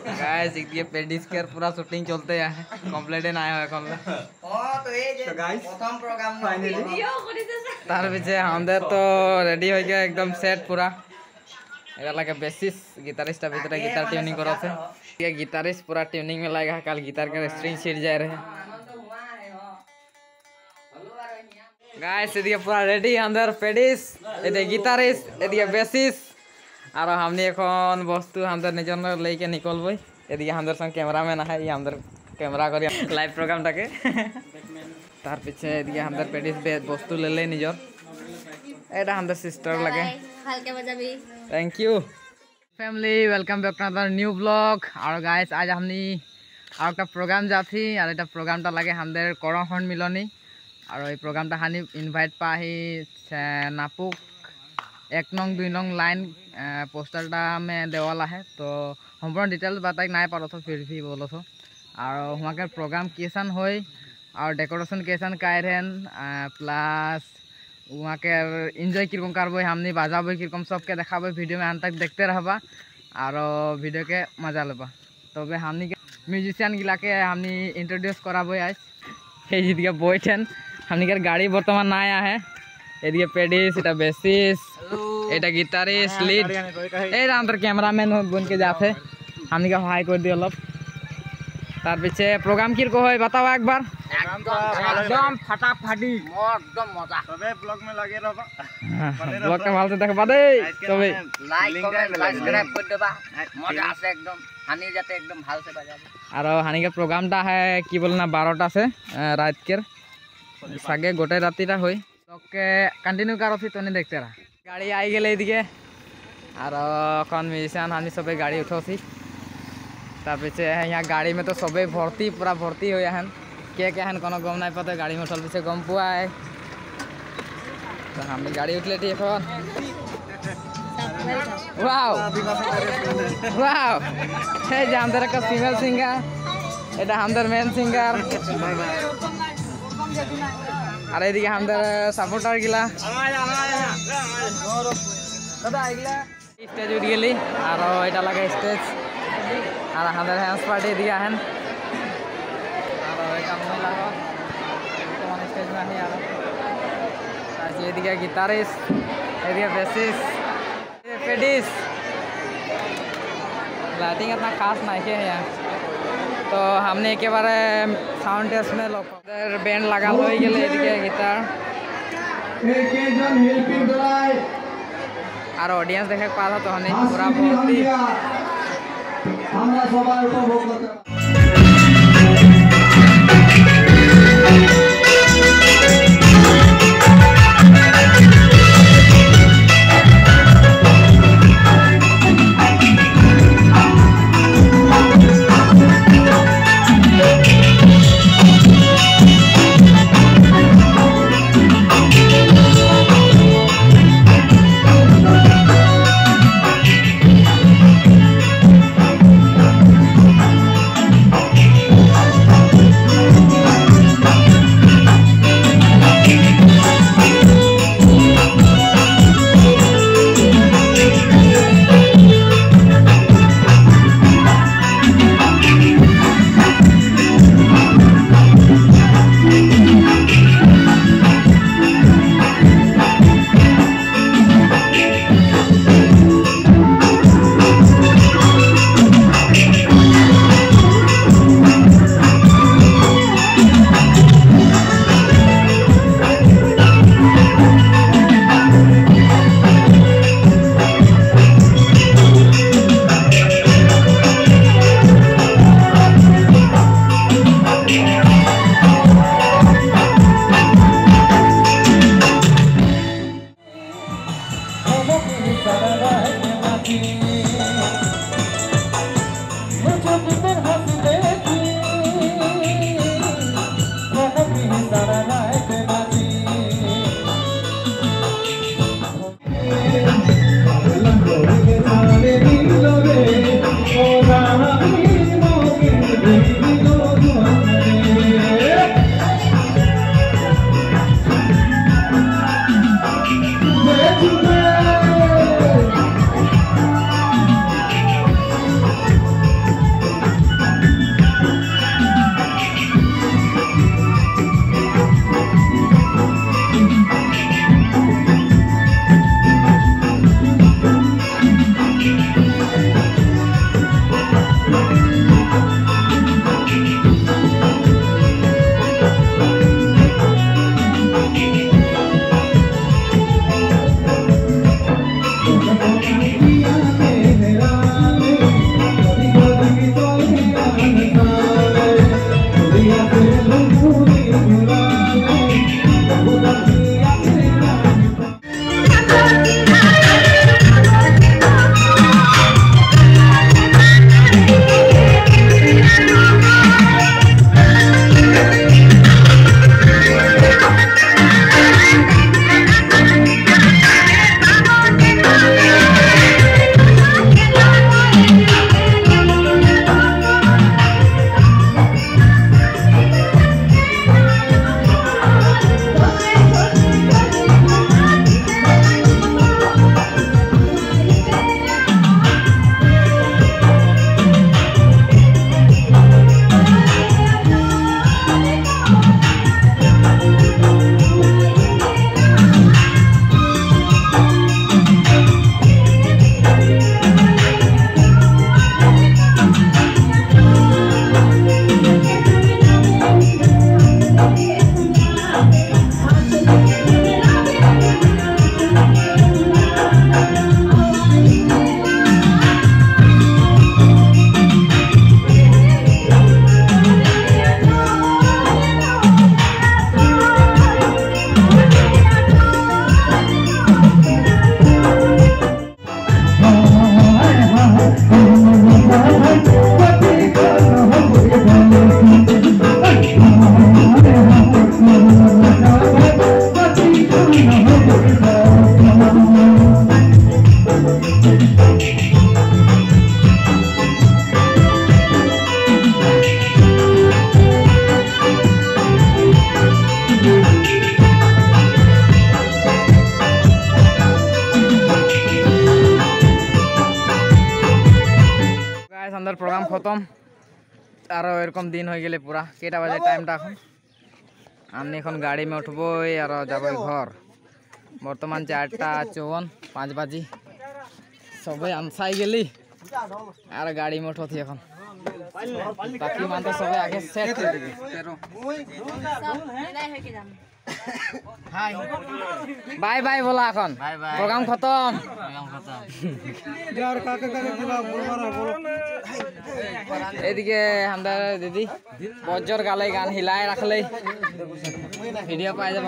guys ये पेडिस्केयर पूरा shooting चलते है कंप्लीट ना आया এখন তো এই যে প্রথম প্রোগ্রাম ফাইনালি তার পিছে আমাদের তো রেডি হয়ে গিয়ে একদম সেট পুরা এটা লাগে बेसिस गिटारिस्ट भीतर गिटार ट्यूनिंग करते ये गिटारिस्ट पूरा ट्यूनिंग में लगा कल गिटार का स्ट्रिंग छिड़ जा रहे गाइस ये पूरा रेडी अंदर पेडिस ये गिटारिस्ट ये बेसिस और हमने এখন বস্তু আমাদের নিজের লইকে নিকলবই এদিকে আমাদের সঙ্গে ক্যামেরাম্যান আছে এই আমাদের ক্যামেরা করি লাইভ প্রোগ্রামটাকে তার পিছে এদিকে আমাদের পেডিস বস্তু লেলে নিজর এটা আমাদের সিস্টার লাগে हल्के बजाबी thank you family welcome back to another new blog और गाइस आज हमनी और একটা প্রোগ্রাম যাচ্ছি আর এটা প্রোগ্রামটা লাগে আমাদের করখন মিলনী আর এই প্রোগ্রামটা হানি ইনভাইট পাহি नापुक 1 नंग 2 नंग लाइन पोस्टरटा में देवाला है तो संपूर्ण डिटेल्स बताई ना पारो तो फिर भी बोलो तो और वहाँ के प्रोग्राम कैसन हो और डेकोरेशन कैसन कायरन प्लस वहाँ के एंजॉय किरकम करब हमनी बाजाब किरकम सबके देखाब वीडियो में अंत तक देखते रहबा और वीडियो के मजा लेबा तब हमनी के म्यूजिशियन गिला के हमनी इंट्रोड्यूस कराब आज ये बैठेन हमनी के गाड़ी बर्तमान ना आया है ये पेडिस এটা बेसिस এটা गिटारिस्ट लीड এই अंदर कैमरामैन बन के जाते हमनी के हाई कर दियो लब तार पीछे प्रोग्राम किरको होय बताओ एक बार एकदम फटाफटी एकदम मजा सबे ब्लॉग में लगे रहबा ब्लॉग के भाल से देखबा दे सबे लाइक कमेंट सब्सक्राइब कर देबा मजा आसे एकदम हानि जाते एकदम भाल से बजाबे और हानि के प्रोग्रामटा है कि बोलना 12टा से रात के सागे गोटे रातिटा होय के कंटिन्यू करो तो नहीं देखते रहा गाड़ी आई गए एदिके और कौन म्यूजिशियन हम सब गाड़ी उठोसी तार पीछे यहाँ गाड़ी में तो सब भर्ती पूरा भर्ती हो हन के हन कोनो गम नहीं पता गाड़ी में उठल पीछे गम पुआ है तो हम गाड़ी उठले थी এখন वाओ वाओ हे जे हमदर का फीमेल सिंगर এটা हमदर मेन सिंगर और ये हमदर सपोर्टर गिला स्टेज उठ गली और ये लगे स्टेज और हमदर डांस पार्टी दिया है और स्टेज में नहीं ये गिटारिस्ट ये बेसिस पेडिस लाइटिंग इतना खास नहीं है यहाँ तो हमने एक बार साउंड टेस्ट में लोग बैंड लगा हो गए गिटार और ऑडियंस देखे पा तो हमने पूरा भर्ती আমাদের প্রোগ্রাম খতম আর এরকম দিন হয়ে গেলে পুরা কেটা বাজে টাইমটা এখন আমি এখন গাড়ি মে উঠবো আর যাব ঘর বর্তমান 4:54 5 বাজি সবাই আনসাই গেলি আর গাড়ি মে উঠছি এখন বাকি মান তো সবাই আগে সেট করে দিবি বাই বাই বলা এখন প্রোগ্রাম খতম এদিকে আমাদের দিদি বজ্জর গালে গান হিলাই রাখলে ভিডিও পাই যাব